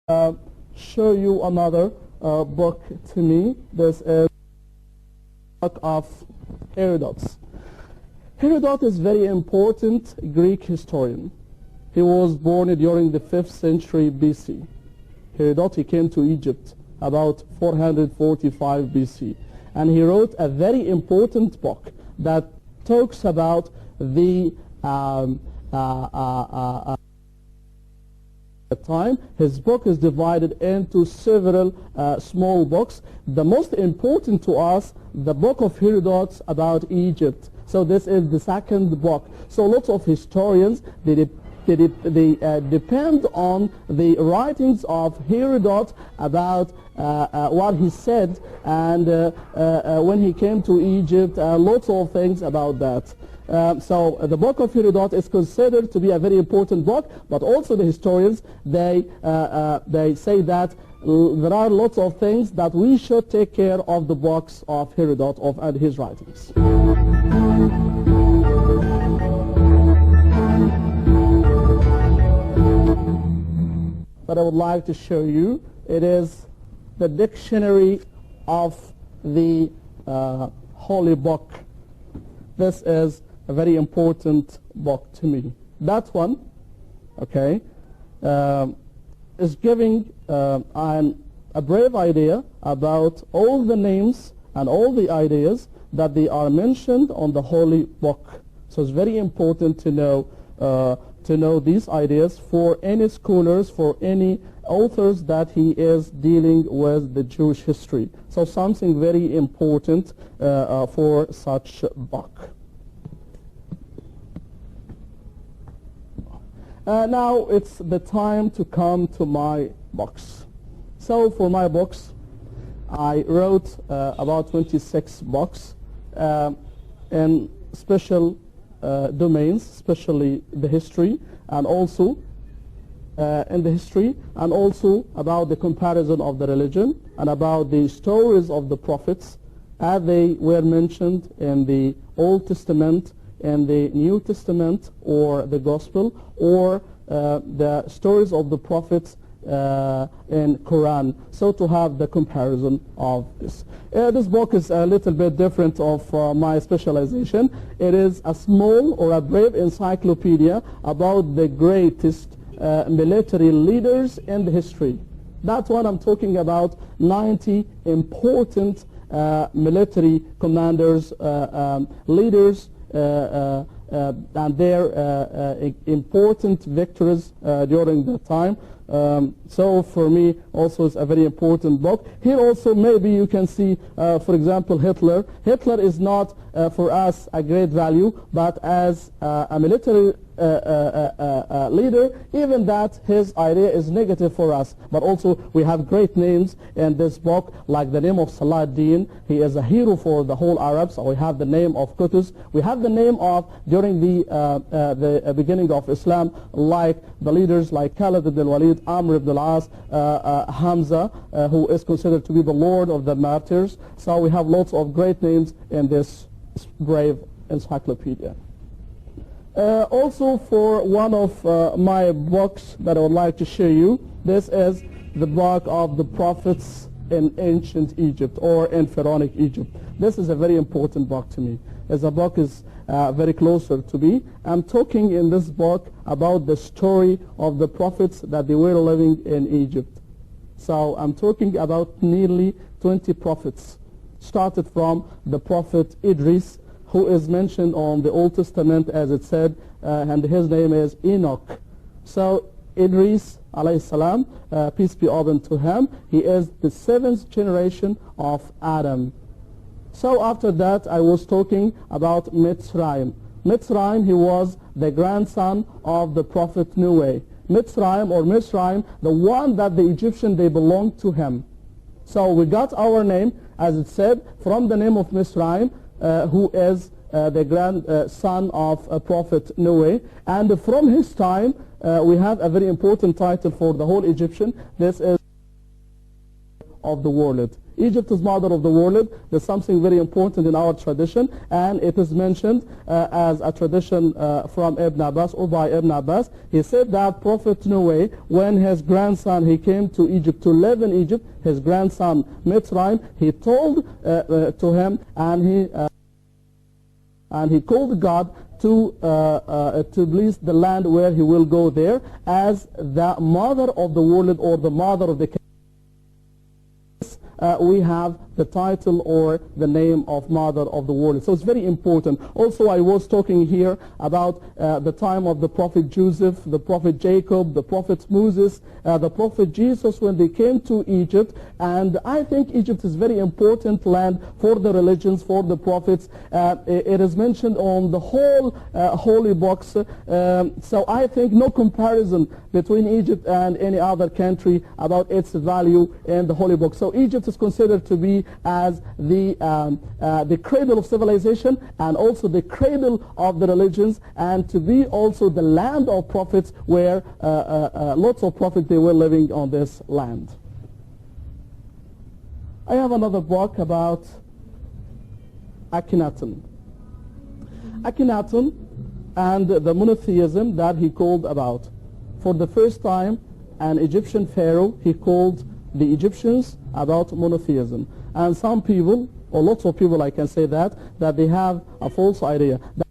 show you another book to me. This is the book of Herodotus. Herodotus is a very important Greek historian. He was born during the 5th century BC. Herodotus came to Egypt about 445 BC. And he wrote a very important book that talks about the time. His book is divided into several small books. The most important to us, the book of Herodotus about Egypt. So this is the second book. So lots of historians, they depend on the writings of Herodotus about what he said, and when he came to Egypt, lots of things about that. So the book of Herodotus is considered to be a very important book, but also the historians, they say that there are lots of things that we should take care of the books of Herodotus and his writings. That I would like to show you, it is the dictionary of the Holy Book. This is a very important book to me. That one, okay, is giving a brave idea about all the names and all the ideas that they are mentioned on the Holy Book. So it's very important to know these ideas for any scholars, for any authors that he is dealing with the Jewish history. So something very important for such book. Now it's the time to come to my books. So for my books, I wrote about 26 books in special domains, especially the history, and also in the history, and also about the comparison of the religion, and about the stories of the prophets as they were mentioned in the Old Testament, in the New Testament, or the Gospel, or the stories of the prophets in Quran. So to have the comparison of this. This book is a little bit different of my specialization. It is a small or a brave encyclopedia about the greatest military leaders in the history. That's what I'm talking about, 90 important military commanders, leaders, and their important victories during that time. So for me also it's a very important book. Here also maybe you can see, for example, Hitler. Hitler is not for us a great value, but as a military leader, even that his idea is negative for us. But also we have great names in this book, like the name of Salah ad-Din. He is a hero for the whole Arabs. We have the name of Qutuz. We have the name of, during the beginning of Islam, like the leaders like Khalid ibn al-Walid, Amr ibn al-As, Hamza, who is considered to be the Lord of the martyrs. So we have lots of great names in this brave encyclopedia. Also for one of my books that I would like to show you, this is the book of the prophets in ancient Egypt, or in pharaonic Egypt. This is a very important book to me, as the book is very closer to me. I'm talking in this book about the story of the prophets that they were living in Egypt. So I'm talking about nearly 20 prophets, started from the prophet Idris, who is mentioned on the Old Testament, as it said, and his name is Enoch. So Idris, alayhi salam, peace be upon to him, he is the 7th generation of Adam. So after that, I was talking about Mitzrayim. Mitzrayim, he was the grandson of the prophet Noah. Mitzrayim, the one that the Egyptians, they belonged to him. So we got our name, as it said, from the name of Mitzrayim, who is the grandson of prophet Noah. And from his time, we have a very important title for the whole Egyptian. This is of the world. Egypt is mother of the world. There's something very important in our tradition, and it is mentioned as a tradition from Ibn Abbas or by Ibn Abbas. He said that Prophet Noah, when his grandson, he came to Egypt to live in Egypt, his grandson Mitzrayim, he told to him, and he called God to bless the land where he will go there as the mother of the world or the mother of the kingdom. We have the title or the name of mother of the world. So it's very important. Also, I was talking here about the time of the prophet Joseph, the prophet Jacob, the prophet Moses, the prophet Jesus when they came to Egypt. And I think Egypt is a very important land for the religions, for the prophets. It is mentioned on the whole holy books. So I think no comparison between Egypt and any other country about its value in the holy book. So Egypt is considered to be as the cradle of civilization and also the cradle of the religions, and to be also the land of prophets where lots of prophets they were living on this land. I have another book about Akhenaten. Akhenaten and the monotheism that he called about. For the first time, an Egyptian pharaoh, he called the Egyptians about monotheism. And some people, or lots of people I can say that they have a false idea. That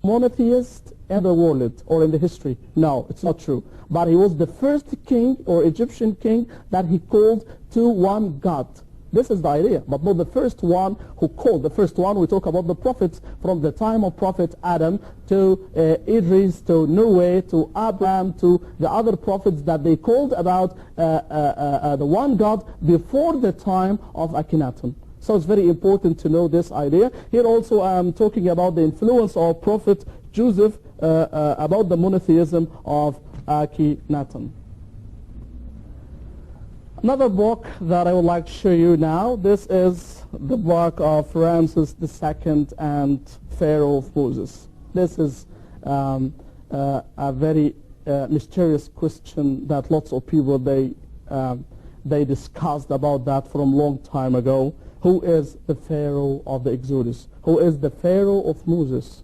monotheist in the world or in the history. No, it's not true. But he was the first king or Egyptian king that he called to one God. This is the idea, but not the first one who called. The first one, we talk about the prophets from the time of Prophet Adam to Idris, to Noah, to Abraham, to the other prophets that they called about the one God before the time of Akhenaten. So it's very important to know this idea. Here also I'm talking about the influence of Prophet Joseph about the monotheism of Akhenaten. Another book that I would like to show you now, this is the book of Ramses II and Pharaoh of Moses. This is a very mysterious question that lots of people, they discussed about that from a long time ago. Who is the Pharaoh of the Exodus? Who is the Pharaoh of Moses?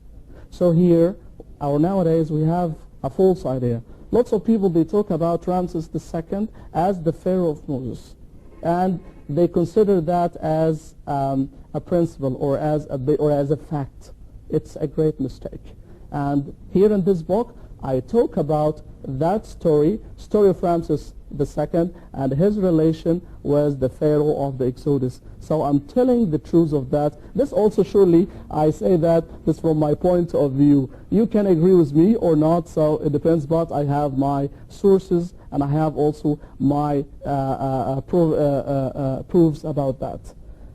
So here, nowadays, we have a false idea. Lots of people, they talk about Ramses II as the Pharaoh of Moses. And they consider that as a principle or as a fact. It's a great mistake. And here in this book, I talk about that story of Ramses II and his relation with the Pharaoh of the Exodus. So I'm telling the truth of that. This also surely, I say that this from my point of view. You can agree with me or not, so it depends, but I have my sources and I have also my proofs about that.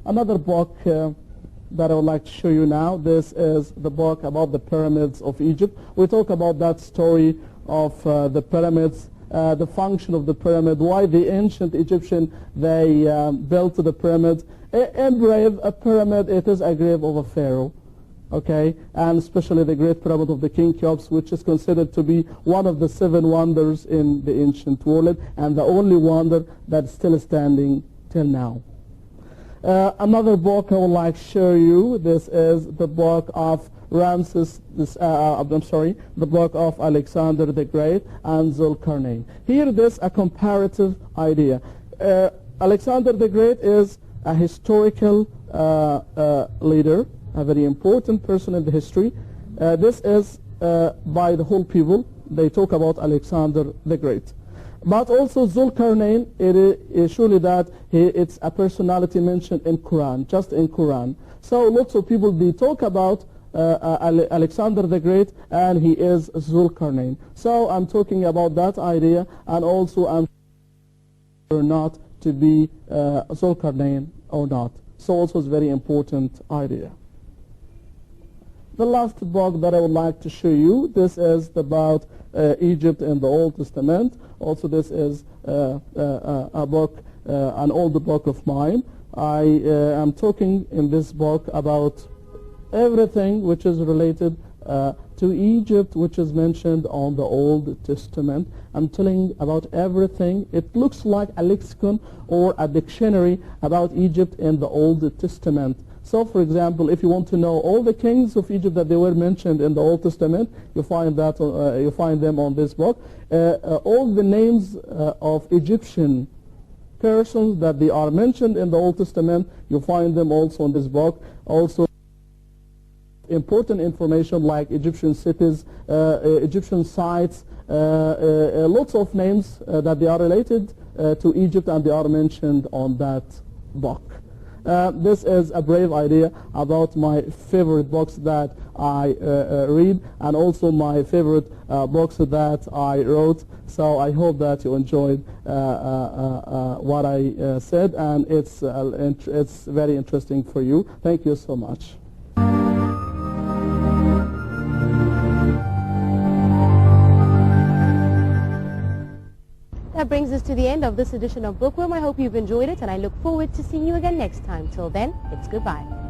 Another book that I would like to show you now, this is the book about the pyramids of Egypt. We talk about that story of the pyramids, the function of the pyramid, why the ancient Egyptian, they built the pyramid. A pyramid, it is a grave of a pharaoh, okay, and especially the great pyramid of the King Cheops, which is considered to be one of the 7 wonders in the ancient world and the only wonder that's still standing till now. Another book I would like to show you, this is the book of the book of Alexander the Great and Zulkarnain. Here there's a comparative idea. Alexander the Great is a historical leader, a very important person in the history. This is by the whole people. They talk about Alexander the Great. But also Zulkarnain, it is surely that it's a personality mentioned in Quran, just in Quran. So lots of people, they talk about Alexander the Great, and he is Zulkarnain. So I'm talking about that idea, and also I'm sure not to be Zulkarnain or not. So also it's a very important idea. The last book that I would like to show you, this is about Egypt in the Old Testament. Also this is a book, an old book of mine. I am talking in this book about everything which is related to Egypt, which is mentioned on the Old Testament. I'm telling about everything. It looks like a lexicon or a dictionary about Egypt in the Old Testament. So, for example, if you want to know all the kings of Egypt that they were mentioned in the Old Testament, you find them on this book. All the names of Egyptian persons that they are mentioned in the Old Testament, you find them also in this book. Also, important information like Egyptian cities, Egyptian sites, lots of names that they are related to Egypt, and they are mentioned on that book. This is a brave idea about my favorite books that I read, and also my favorite books that I wrote. So I hope that you enjoyed what I said, and it's very interesting for you. Thank you so much. That brings us to the end of this edition of Bookworm. I hope you've enjoyed it, and I look forward to seeing you again next time. Till then, it's goodbye.